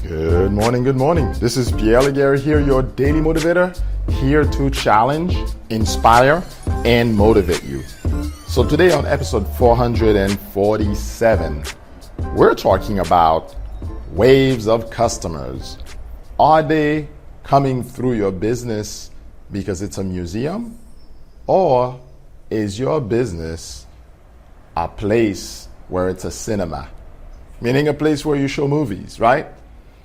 Good morning, good morning. This is Pierre Laguerre here, your daily motivator, here to challenge, inspire, and motivate you. So today on episode 447, we're talking about waves of customers. Are they coming through your business because it's a museum? Or is your business a place where it's a cinema? Meaning a place where you show movies, right?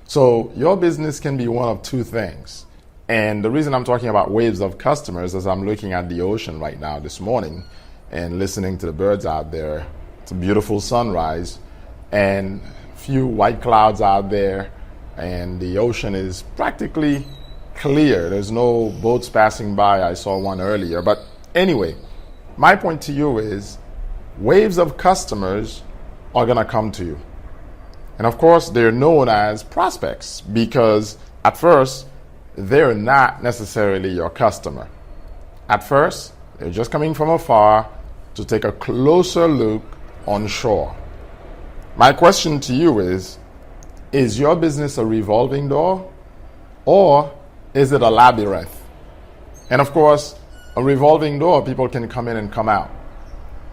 So your business can be one of two things. And the reason I'm talking about waves of customers is I'm looking at the ocean right now this morning and listening to the birds out there. It's a beautiful sunrise and a few white clouds out there, and the ocean is practically clear. There's no boats passing by. I saw one earlier. But anyway, my point to you is waves of customers are going to come to you. And of course, they're known as prospects because at first, they're not necessarily your customer. At first, they're just coming from afar to take a closer look on shore. My question to you is your business a revolving door or is it a labyrinth? And of course, a revolving door, people can come in and come out.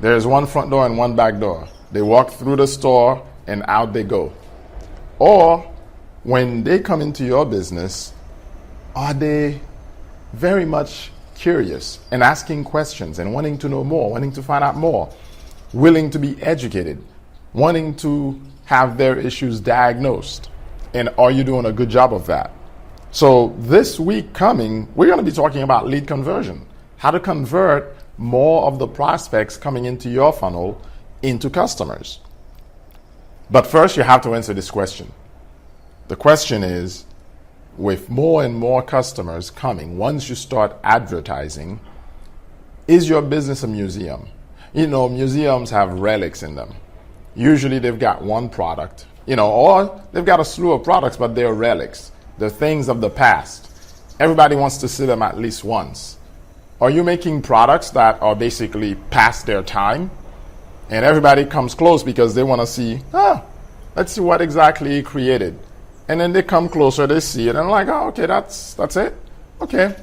There's one front door and one back door. They walk through the store and out they go. Or when they come into your business, are they very much curious and asking questions and wanting to know more, wanting to find out more, willing to be educated, wanting to have their issues diagnosed? And are you doing a good job of that? So this week coming, we're going to be talking about lead conversion, how to convert more of the prospects coming into your funnel into customers. But first, you have to answer this question. The question is, with more and more customers coming, once you start advertising, is your business a museum? You know, museums have relics in them. Usually they've got one product, or they've got a slew of products, but they're relics. They're things of the past. Everybody wants to see them at least once. Are you making products that are basically past their time? And everybody comes close because they want to see, let's see what exactly he created. And then they come closer, they see it, and I'm like, okay, that's it. Okay,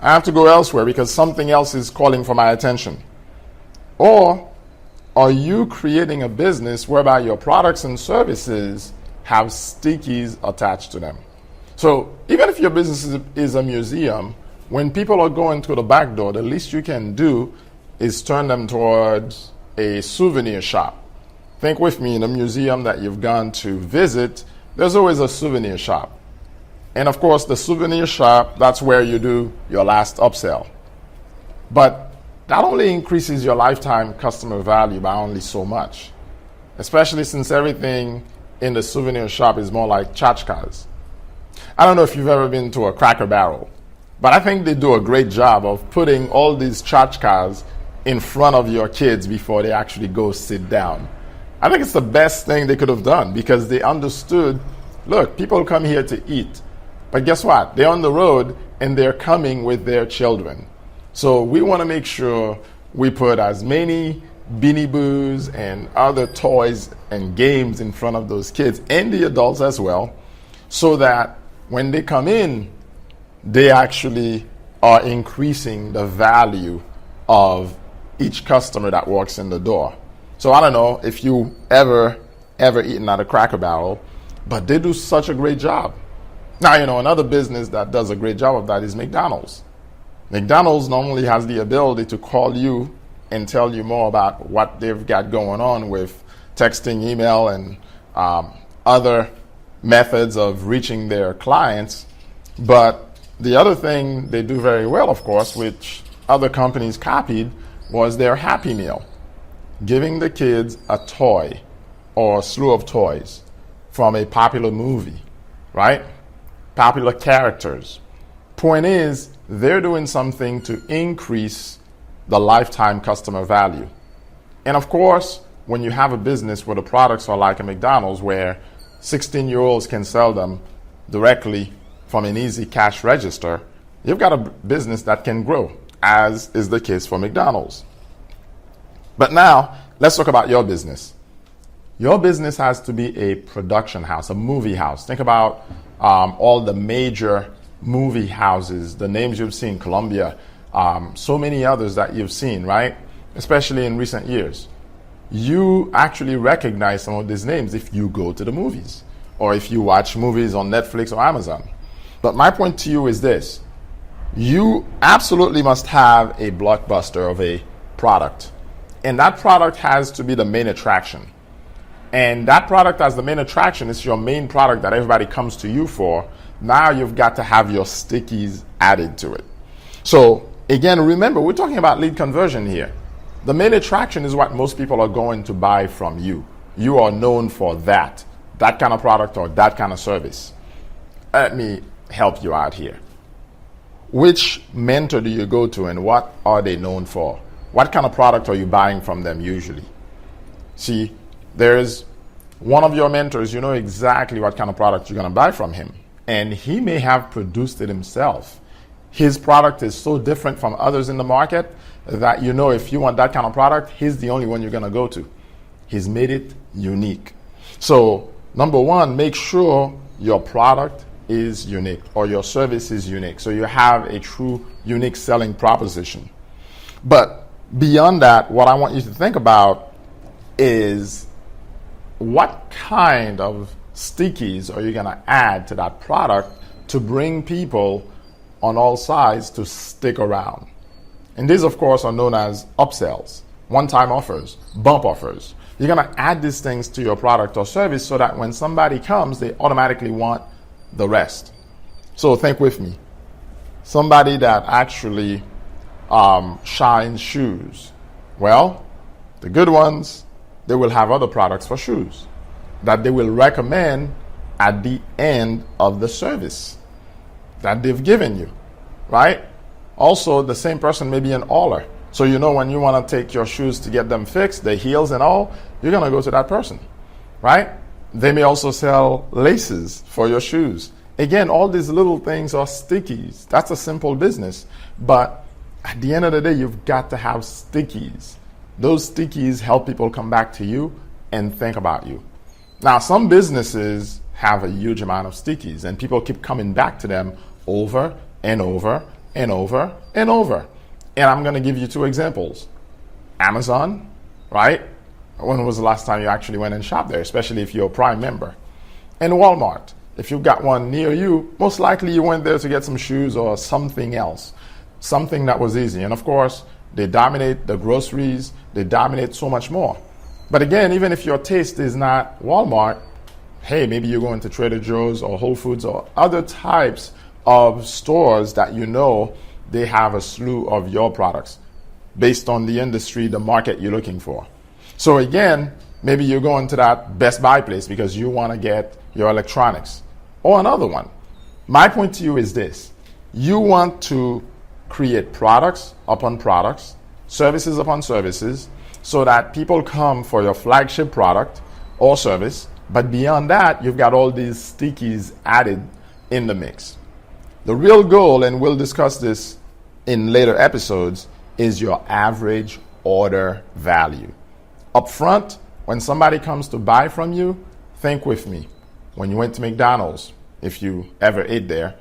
I have to go elsewhere because something else is calling for my attention. Or are you creating a business whereby your products and services have stickies attached to them? So even if your business is a museum, when people are going to the back door, the least you can do is turn them towards a souvenir shop. Think with me, in a museum that you've gone to visit, there's always a souvenir shop. And of course, the souvenir shop, that's where you do your last upsell. But that only increases your lifetime customer value by only so much, especially since everything in the souvenir shop is more like tchotchkes. I don't know if you've ever been to a Cracker Barrel, but I think they do a great job of putting all these tchotchkes in front of your kids before they actually go sit down. I think it's the best thing they could have done because they understood, look, people come here to eat. But guess what? They're on the road and they're coming with their children. So we want to make sure we put as many Beanie Boos and other toys and games in front of those kids and the adults as well, so that when they come in, they actually are increasing the value of each customer that walks in the door. So I don't know if you ever eaten at a Cracker Barrel, but they do such a great job. Now, another business that does a great job of that is McDonald's. McDonald's normally has the ability to call you and tell you more about what they've got going on with texting, email, and other methods of reaching their clients. But the other thing they do very well, of course, which other companies copied, was their Happy Meal. Giving the kids a toy or a slew of toys from a popular movie, right? Popular characters. Point is, they're doing something to increase the lifetime customer value. And of course, when you have a business where the products are like a McDonald's where 16-year-olds can sell them directly from an easy cash register, you've got a business that can grow, as is the case for McDonald's. But now, let's talk about your business. Your business has to be a production house, a movie house. Think about all the major movie houses, the names you've seen, Columbia, so many others that you've seen, right? Especially in recent years. You actually recognize some of these names if you go to the movies or if you watch movies on Netflix or Amazon. But my point to you is this. You absolutely must have a blockbuster of a product. And that product has to be the main attraction. And that product as the main attraction is your main product that everybody comes to you for. Now you've got to have your stickies added to it. So again, remember, we're talking about lead conversion here. The main attraction is what most people are going to buy from you. You are known for that kind of product or that kind of service. Let me help you out here. Which mentor do you go to and what are they known for? What kind of product are you buying from them usually? See, there's one of your mentors, you know exactly what kind of product you're going to buy from him. And he may have produced it himself. His product is so different from others in the market that you know if you want that kind of product, he's the only one you're going to go to. He's made it unique. So, number one, make sure your product is unique or your service is unique. So you have a true unique selling proposition. But beyond that, what I want you to think about is what kind of stickies are you going to add to that product to bring people on all sides to stick around? And these, of course, are known as upsells, one-time offers, bump offers. You're going to add these things to your product or service so that when somebody comes, they automatically want the rest. So think with me. Somebody that actually shines shoes. Well, the good ones, they will have other products for shoes that they will recommend at the end of the service that they've given you, right? Also, the same person may be an hauler. So you know when you want to take your shoes to get them fixed, the heels and all, you're going to go to that person, right? They may also sell laces for your shoes. Again, all these little things are stickies. That's a simple business. But at the end of the day, you've got to have stickies. Those stickies help people come back to you and think about you. Now, some businesses have a huge amount of stickies and people keep coming back to them over and over and over and over. And I'm going to give you two examples. Amazon, right? When was the last time you actually went and shopped there, especially if you're a Prime member? And Walmart. If you've got one near you, most likely you went there to get some shoes or something else, something that was easy. And of course, they dominate the groceries. They dominate so much more. But again, even if your taste is not Walmart, hey, maybe you're going to Trader Joe's or Whole Foods or other types of stores that you know they have a slew of your products based on the industry, the market you're looking for. So again, maybe you're going to that Best Buy place because you want to get your electronics or another one. My point to you is this. You want to create products upon products, services upon services, so that people come for your flagship product or service. But beyond that, you've got all these stickies added in the mix. The real goal, and we'll discuss this in later episodes, is your average order value. Up front, when somebody comes to buy from you, think with me. When you went to McDonald's, if you ever ate there,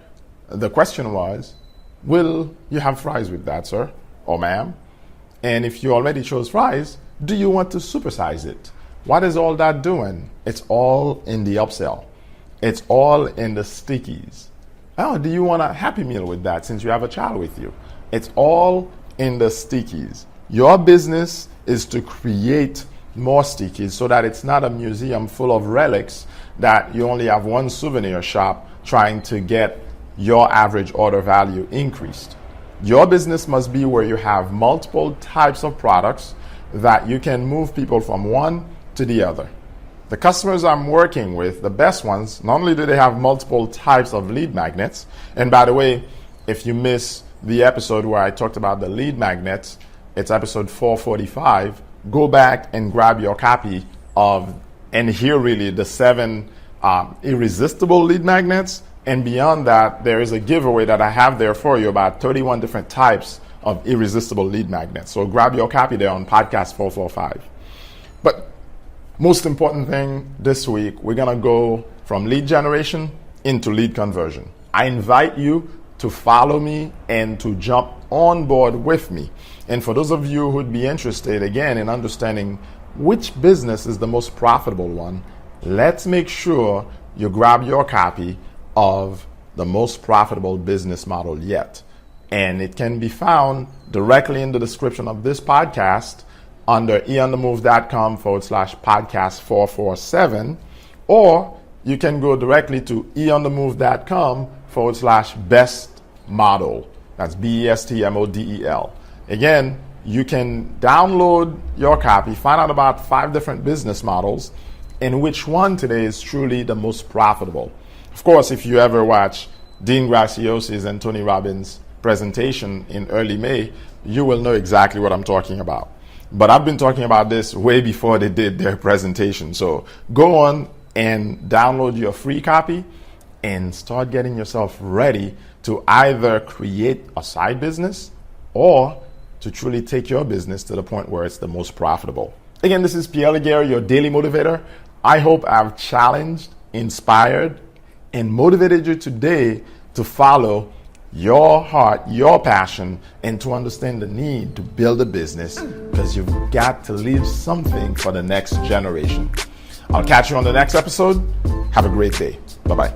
the question was, will you have fries with that, sir or ma'am? And if you already chose fries, do you want to supersize it? What is all that doing? It's all in the upsell. It's all in the stickies. Oh, do you want a Happy Meal with that since you have a child with you? It's all in the stickies. Your business is to create more stickies so that it's not a museum full of relics that you only have one souvenir shop trying to get your average order value increased. Your business must be where you have multiple types of products that you can move people from one to the other. The customers I'm working with, the best ones, not only do they have multiple types of lead magnets, and by the way, if you miss the episode where I talked about the lead magnets, it's episode 445, go back and grab your copy of and hear really the 7 irresistible lead magnets. And beyond that, there is a giveaway that I have there for you about 31 different types of irresistible lead magnets. So grab your copy there on podcast 445. But Most important thing this week, we're going to go from lead generation into lead conversion. I invite you to follow me and to jump on board with me. And for those of you who'd be interested, again, in understanding which business is the most profitable one, let's make sure you grab your copy of the most profitable business model yet. And it can be found directly in the description of this podcast under eonthemove.com/podcast 447, or you can go directly to eonthemove.com/best model. That's BESTMODEL. Again, you can download your copy, find out about 5 different business models, and which one today is truly the most profitable. Of course, if you ever watch Dean Graciosi's and Tony Robbins' presentation in early May, you will know exactly what I'm talking about. But I've been talking about this way before they did their presentation. So go on and download your free copy and start getting yourself ready to either create a side business or to truly take your business to the point where it's the most profitable. Again, this is Pierre Laguerre, your daily motivator. I hope I've challenged, inspired, and motivated you today to follow your heart, your passion, and to understand the need to build a business, because you've got to leave something for the next generation. I'll catch you on the next episode. Have a great day. Bye-bye.